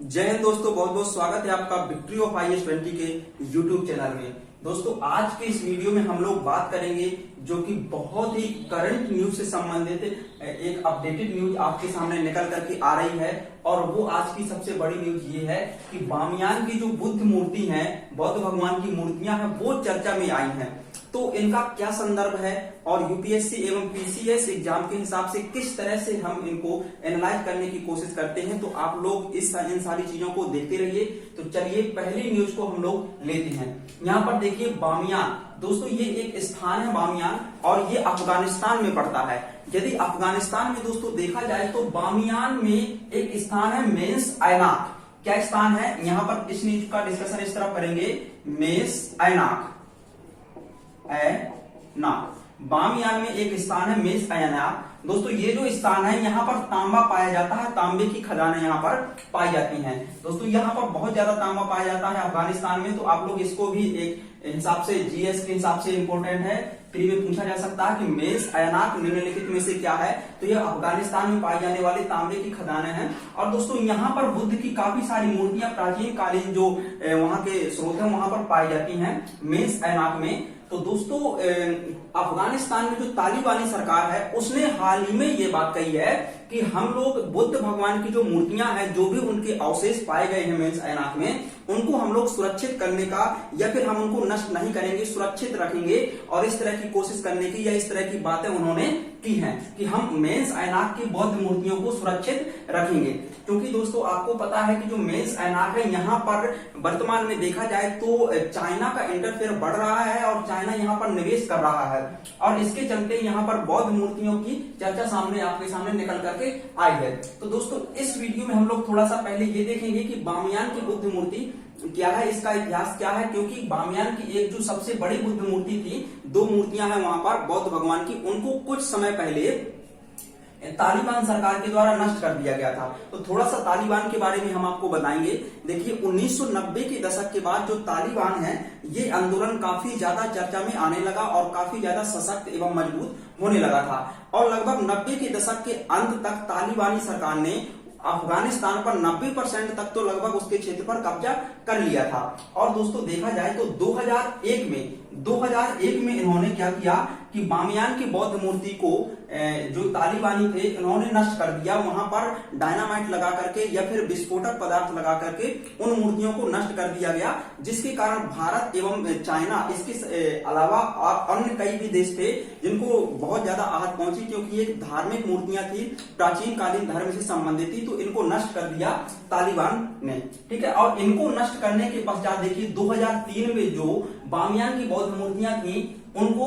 जय हिंद दोस्तों, बहुत बहुत स्वागत है आपका विक्ट्री ऑफ IS-20 के यूट्यूब चैनल में। दोस्तों आज के इस वीडियो में हम लोग बात करेंगे जो कि बहुत ही करंट न्यूज से संबंधित एक अपडेटेड न्यूज आपके सामने निकल करके आ रही है। और वो आज की सबसे बड़ी न्यूज ये है कि बामियान की जो बुद्ध मूर्ति है, बौद्ध भगवान की मूर्तियां हैं, वो चर्चा में आई हैं। तो इनका क्या संदर्भ है और यूपीएससी एवं पीसीएस एग्जाम के हिसाब से किस तरह से हम इनको एनालाइज करने की कोशिश करते हैं, तो आप लोग इन सारी चीजों को देखते रहिए। तो चलिए पहली न्यूज को हम लोग लेते हैं। यहाँ पर देखिए बामियान, दोस्तों ये एक स्थान है बामियान और ये अफगानिस्तान में पड़ता है। यदि अफगानिस्तान में दोस्तों देखा जाए तो बामियान में एक स्थान है मेंस ऐनाक। क्या स्थान है, यहाँ पर इस न्यूज का डिस्कशन इस तरह करेंगे, मेंस ऐनाक बामियान में एक स्थान है मेंस ऐनाक। दोस्तों ये जो स्थान है यहाँ पर तांबा पाया जाता है, तांबे की खदानें यहाँ पर पाई जाती हैं। दोस्तों यहाँ पर बहुत ज्यादा तांबा पाया जाता है अफगानिस्तान में। तो आप लोग इसको भी एक हिसाब से जीएस के हिसाब से इंपॉर्टेंट है, प्री में पूछा जा सकता है कि मेंस ऐनाक निम्नलिखित में से क्या है। तो यह अफगानिस्तान में पाई जाने वाली तांबे की खदानें हैं। और दोस्तों यहाँ पर बुद्ध की काफी सारी मूर्तियां प्राचीन कालीन जो वहां के स्रोत है वहां पर पाई जाती हैं मेंस ऐनाक में। तो दोस्तों अफगानिस्तान में जो तालिबानी सरकार है उसने हाल ही में ये बात कही है कि हम लोग बुद्ध भगवान की जो मूर्तियां हैं, जो भी उनके अवशेष पाए गए हैं मेंस ऐनाक में, उनको हम लोग सुरक्षित करने का या फिर हम उनको नष्ट नहीं करेंगे, सुरक्षित रखेंगे। और इस तरह की कोशिश करने की या इस तरह की बातें उन्होंने की हैं कि हम मेंस ऐनाक की बौद्ध मूर्तियों को सुरक्षित रखेंगे। क्योंकि दोस्तों आपको पता है कि जो मेंस ऐनाक है यहाँ पर वर्तमान में देखा जाए तो चाइना का इंटरफेयर बढ़ रहा है और चाइना यहाँ पर निवेश कर रहा है। और इसके चलते यहाँ पर बौद्ध मूर्तियों की चर्चा सामने आपके सामने निकल करके आई है। तो दोस्तों इस वीडियो में हम लोग थोड़ा सा पहले ये देखेंगे कि बामियान की बुद्ध मूर्ति क्या है, इसका इतिहास क्या है। क्योंकि बामियान की एक जो सबसे बड़ी बुद्ध मूर्ति थी, दो मूर्तियां हैं वहां पर बौद्ध भगवान की, उनको कुछ समय पहले तालिबान सरकार के द्वारा नष्ट कर दिया गया था। तो थोड़ा सा तालिबान के बारे में हम आपको बताएंगे। देखिए 1990 के दशक के बाद जो तालिबान है, ये आंदोलन काफी ज्यादा चर्चा में आने लगा और काफी ज्यादा सशक्त एवं मजबूत होने लगा था। और लगभग 90 के दशक के अंत तक तालिबानी सरकार ने अफगानिस्तान पर 90% तक तो लगभग उसके क्षेत्र पर कब्जा कर लिया था। और दोस्तों देखा जाए तो 2001 में इन्होंने क्या किया कि बामियान की बौद्ध मूर्ति को जो तालिबानी थे इन्होंने नष्ट कर दिया। वहां पर डायनामाइट लगा करके या फिर विस्फोटक पदार्थ लगा करके उन मूर्तियों को नष्ट कर दिया गया, जिसके कारण भारत एवं चाइना, इसके अलावा अन्य कई भी देश थे जिनको बहुत ज्यादा आहत पहुंची। क्योंकि एक धार्मिक मूर्तियां थी, प्राचीन कालीन धर्म से संबंधित थी, तो इनको नष्ट कर दिया तालिबान ने। ठीक है, और इनको नष्ट करने के पश्चात देखिए 2003 में जो बामियान की बौद्ध मूर्तियां थी उनको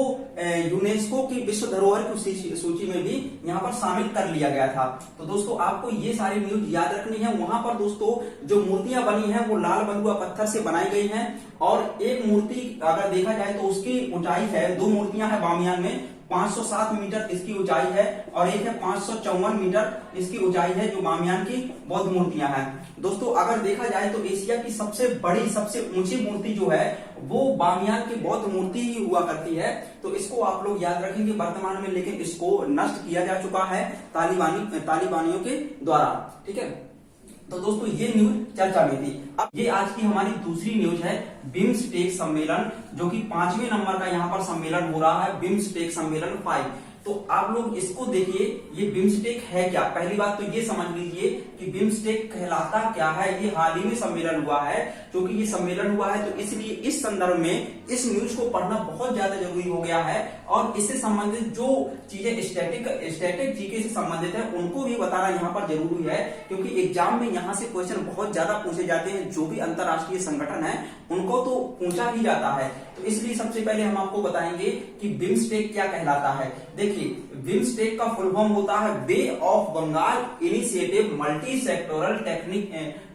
यूनेस्को की विश्व धरोहर की सूची में भी यहाँ पर शामिल कर लिया गया था। तो दोस्तों आपको ये सारी न्यूज याद रखनी है। वहां पर दोस्तों जो मूर्तियां बनी हैं वो लाल बलुआ पत्थर से बनाई गई हैं। और एक मूर्ति अगर देखा जाए तो उसकी ऊंचाई है, दो मूर्तियां हैं बामियान में, 507 मीटर इसकी ऊंचाई है और एक है 554 मीटर इसकी ऊंचाई है, जो बामियान की बौद्ध मूर्तियां हैं। दोस्तों अगर देखा जाए तो एशिया की सबसे बड़ी, सबसे ऊंची मूर्ति जो है वो बामियान की बौद्ध मूर्ति ही हुआ करती है। तो इसको आप लोग याद रखेंगे वर्तमान में, लेकिन इसको नष्ट किया जा चुका है तालिबानियों के द्वारा। ठीक है, तो दोस्तों ये न्यूज चर्चा में थी। अब ये आज की हमारी दूसरी न्यूज है, बिम्स्टेक सम्मेलन, जो कि 5वें नंबर का यहाँ पर सम्मेलन हो रहा है, बिम्स्टेक सम्मेलन 5। तो आप लोग इसको देखिए, ये बिम्स्टेक है क्या। पहली बात तो ये समझ लीजिए कि बिम्स्टेक कहलाता क्या है। ये हाल ही में सम्मेलन हुआ है, क्योंकि ये सम्मेलन हुआ है तो इसलिए इस संदर्भ में इस न्यूज को पढ़ना बहुत ज्यादा जरूरी हो गया है। और इससे संबंधित जो चीजें स्टैटिक जीके से संबंधित है उनको भी बताना यहाँ पर जरूरी है। क्योंकि एग्जाम में यहाँ से क्वेश्चन बहुत ज्यादा पूछे जाते हैं, जो भी अंतरराष्ट्रीय संगठन है उनको तो पूछा ही जाता है। तो इसलिए सबसे पहले हम आपको बताएंगे कि बिम्स्टेक क्या कहलाता है। देखिए बिम्स्टेक का फुल फॉर्म होता है Bay of Bengal initiative multi sectoral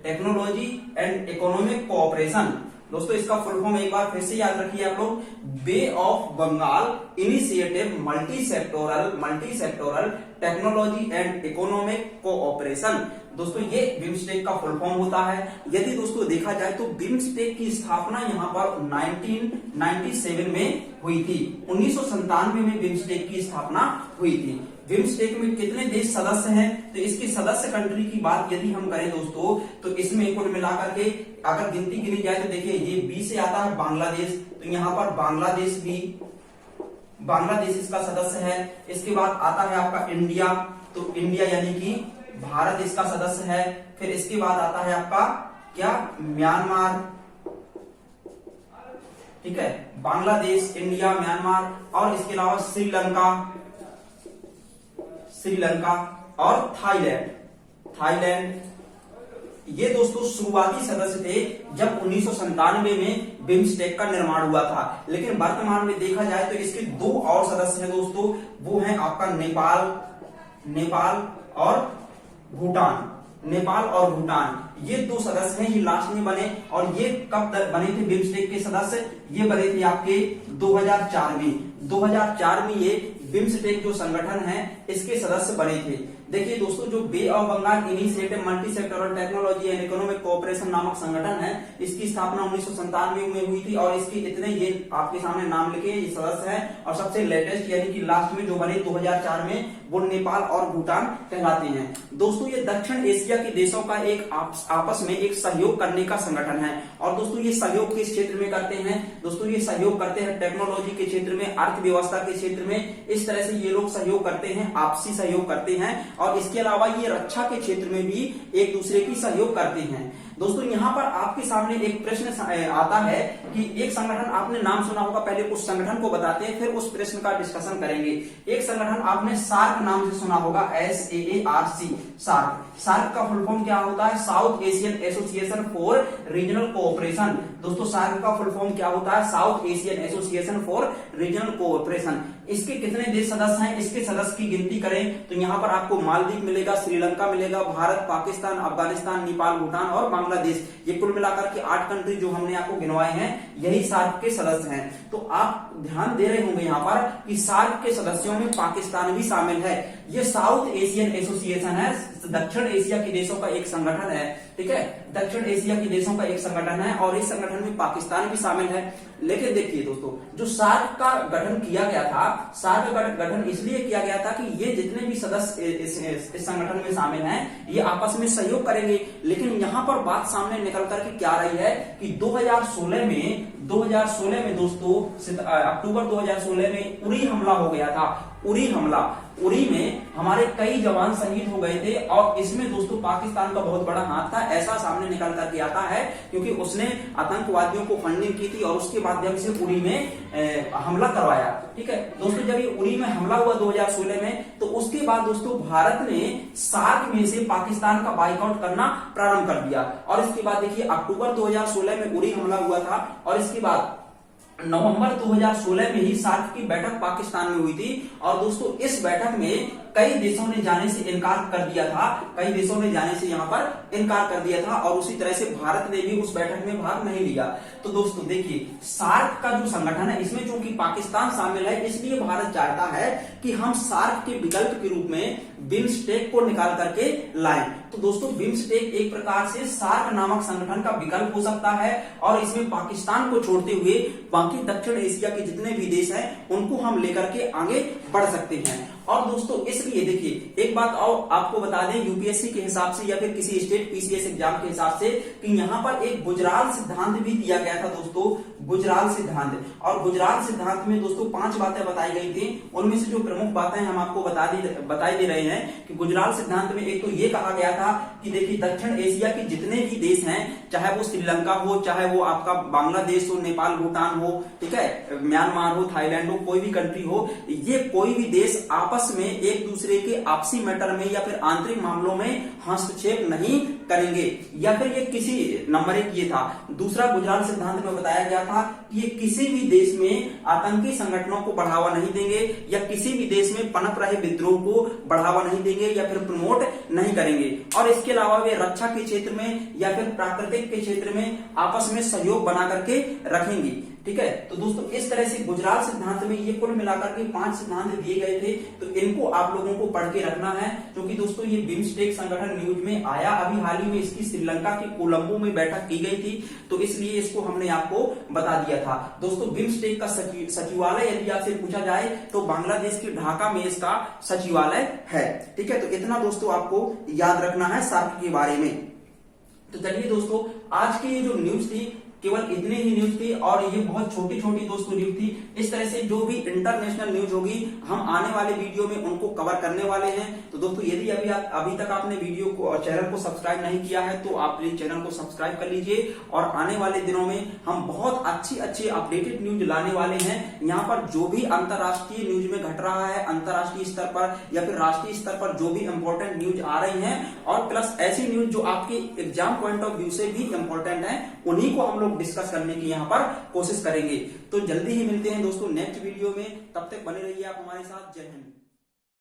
technology and economic cooperation. दोस्तों इसका फुल फॉर्म एक बार फिर से याद रखिए आप लोग, Bay of Bengal initiative multi sectoral technology and economic cooperation. दोस्तों ये बिम्स्टेक का फुल फॉर्म होता है। यदि दोस्तों देखा जाए तो बिम्स्टेक की स्थापना यहाँ पर 1997 में हुई थी। 1997 में बिम्स्टेक की स्थापना हुई थी। बिम्स्टेक में कितने देश सदस्य हैं, तो इसकी सदस्य कंट्री की बात यदि हम करें दोस्तों, तो इसमें कुल मिलाकर के अगर गिनती गिनी जाए तो देखिए ये बी से आता है बांग्लादेश, तो यहाँ पर बांग्लादेश इसका सदस्य है। इसके बाद आता है आपका इंडिया, तो इंडिया यानी कि भारत इसका सदस्य है। फिर इसके बाद आता है आपका क्या, म्यांमार, ठीक है, बांग्लादेश, इंडिया, म्यांमार, और इसके अलावा श्रीलंका और थाईलैंड। ये दोस्तों शुरुआती सदस्य थे जब 1997 में बिम्स्टेक का निर्माण हुआ था, लेकिन वर्तमान में देखा जाए तो इसके दो और सदस्य हैं दोस्तों, वो हैं आपका नेपाल और भूटान। ये दो सदस्य हैं, ये लास्ट में बने। और ये कब बने थे बिम्स्टेक के सदस्य, ये बने थे आपके 2004 में ये बिम्स्टेक जो संगठन है इसके सदस्य बने थे। देखिए दोस्तों, जो Bay of Bengal initiative multi sectoral technology and economic cooperation नामक संगठन है, इसकी स्थापना 1997 में हुई थी और इसके इतने ये आपके सामने नाम लिखे ये सदस्य हैं। और सबसे लेटेस्ट यानी कि लास्ट में जो बने 2004 में, वो नेपाल और भूटान कहलाते हैं। दोस्तों ये दक्षिण एशिया के देशों का एक आपस में एक सहयोग करने का संगठन है। और दोस्तों ये सहयोग किस क्षेत्र में करते हैं, दोस्तों ये सहयोग करते हैं टेक्नोलॉजी के क्षेत्र में, अर्थव्यवस्था के क्षेत्र में। इस तरह से ये लोग सहयोग करते हैं, आपसी सहयोग करते हैं। और इसके अलावा ये रक्षा के क्षेत्र में भी एक दूसरे की सहयोग करते हैं। दोस्तों यहाँ पर आपके सामने एक प्रश्न आता है कि एक संगठन आपने नाम सुना होगा, पहले उस संगठन को बताते हैं फिर उस प्रश्न का डिस्कशन करेंगे। एक संगठन आपने सार्क नाम से सुना होगा, SAARC, सार्क का फुल फॉर्म क्या होता है, south Asian association for regional cooperation. दोस्तों सार्क का फुल फॉर्म क्या होता है, south Asian association for regional cooperation. इसके कितने देश सदस्य हैं, इसके सदस्य की गिनती करें तो यहाँ पर आपको मालदीव मिलेगा, श्रीलंका मिलेगा, भारत, पाकिस्तान, अफगानिस्तान, नेपाल, भूटान और बांग्लादेश। ये कुल मिलाकर के 8 कंट्री जो हमने आपको गिनवाए हैं, यही सार्क के सदस्य हैं। तो आप ध्यान दे रहे होंगे यहाँ पर कि सार्क के सदस्यों में पाकिस्तान भी शामिल है। ये साउथ एशियन एसोसिएशन है, दक्षिण एशिया के देशों का एक संगठन है, ठीक है, दक्षिण एशिया के देशों का एक संगठन है और इस संगठन में पाकिस्तान भी शामिल है। लेकिन देखिए दोस्तों, जो सार्क का गठन किया गया था, सार्क का गठन इसलिए किया गया था कि ये जितने भी सदस्य इस संगठन में शामिल हैं, ये आपस में सहयोग करेंगे। लेकिन यहाँ पर बात सामने निकल करके क्या रही है कि 2016 में दोस्तों, अक्टूबर 2016 में उरी हमला हो गया था। उरी में हमारे कई जवान शहीद हो गए थे और इसमें दोस्तों पाकिस्तान का बहुत बड़ा हाथ था, ऐसा सामने निकल करके आता है, क्योंकि उसने आतंकवादियों को फंडिंग की थी और उसके माध्यम से उरी में हमला करवाया। ठीक है दोस्तों, जब ये उरी में हमला हुआ 2016 में, तो उसके बाद दोस्तों भारत ने सार्क में से पाकिस्तान का बाइकआउट करना प्रारंभ कर दिया। और इसके बाद देखिए अक्टूबर 2016 में उरी हमला हुआ था और इसके बाद नवंबर 2016 में ही सार्क की बैठक पाकिस्तान में हुई थी। और दोस्तों इस बैठक में कई देशों ने जाने से इनकार कर दिया था, कई देशों ने जाने से यहाँ पर इनकार कर दिया था और उसी तरह से भारत ने भी उस बैठक में भाग नहीं लिया। तो दोस्तों देखिए, सार्क का जो संगठन है इसमें चूंकि पाकिस्तान शामिल है, इसलिए भारत चाहता है कि हम सार्क के विकल्प के रूप में बिम्स्टेक को निकाल करके लाएं। तो दोस्तों बिम्स्टेक एक प्रकार से सार्क नामक संगठन का विकल्प हो सकता है और इसमें पाकिस्तान को छोड़ते हुए बाकी दक्षिण एशिया के जितने भी देश हैं उनको हम लेकर के आगे बढ़ सकते हैं। और दोस्तों इसलिए देखिए एक बात और आपको बता दें, यूपीएससी के हिसाब से या फिर किसी स्टेट पीसीएस एग्जाम के हिसाब से, कि यहाँ पर एक गुजराल सिद्धांत भी दिया गया था दोस्तों, गुजराल सिद्धांत। और गुजराल सिद्धांत में दोस्तों 5 बातें बताई गई थी, उनमें से जो प्रमुख बातें हम आपको बताई दे रहे हैं कि गुजराल सिद्धांत में एक तो ये कहा गया था कि देखिए दक्षिण एशिया के जितने भी देश हैं, चाहे वो श्रीलंका हो, चाहे वो आपका बांग्लादेश हो, नेपाल, भूटान हो, ठीक है, म्यांमार हो, थाईलैंड हो, कोई भी कंट्री हो, ये कोई भी देश आपस में एक दूसरे के आपसी मैटर में या फिर आंतरिक मामलों में हस्तक्षेप नहीं करेंगे। या फिर ये किसी नंबर 1 ये था। दूसरा, गुजराल सिद्धांत में बताया गया था कि ये किसी भी देश में आतंकी संगठनों को बढ़ावा नहीं देंगे या किसी भी देश में पनप रहे विद्रोह को बढ़ावा नहीं देंगे या फिर प्रमोट नहीं करेंगे। और इसके अलावा वे रक्षा के क्षेत्र में या फिर प्राकृतिक के क्षेत्र में आपस में सहयोग बना करके रखेंगे। ठीक है। तो दोस्तों इस तरह से गुजराल सिद्धांत में ये कुल मिलाकर के 5 सिद्धांत दिए गए थे, तो इनको आप लोगों को पढ़ के रखना है, क्योंकि दोस्तों ये बिम्स्टेक संगठन न्यूज में आया। अभी हाल ही में इसकी श्रीलंका के कोलंबो में बैठक की गई थी, तो इसलिए इसको हमने आपको बता दिया था। दोस्तों बिम्स्टेक का सचिवालय यदि आपसे पूछा जाए तो बांग्लादेश के ढाका में इसका सचिवालय है। ठीक है, तो इतना दोस्तों आपको याद रखना है सार्क के बारे में। तो चलिए दोस्तों, आज की ये जो न्यूज थी केवल इतने ही न्यूज थी, और ये बहुत छोटी छोटी दोस्तों न्यूज थी। इस तरह से जो भी इंटरनेशनल न्यूज होगी हम आने वाले वीडियो में उनको कवर करने वाले हैं। तो दोस्तों यदि अभी तक आपने वीडियो को और चैनल को सब्सक्राइब नहीं किया है तो आप प्लीज चैनल को सब्सक्राइब कर लीजिए, और आने वाले दिनों में हम बहुत अच्छी अपडेटेड न्यूज लाने वाले हैं। यहाँ पर जो भी अंतरराष्ट्रीय न्यूज में घट रहा है, अंतरराष्ट्रीय स्तर पर या फिर राष्ट्रीय स्तर पर जो भी इंपॉर्टेंट न्यूज आ रही है, और प्लस ऐसी न्यूज जो आपके एग्जाम पॉइंट ऑफ व्यू से भी इंपॉर्टेंट है, उन्हीं को हम लोग डिस्कस करने की यहाँ पर कोशिश करेंगे। तो जल्दी ही मिलते हैं दोस्तों नेक्स्ट वीडियो में, तब तक बने रहिए आप हमारे साथ। जय हिंद।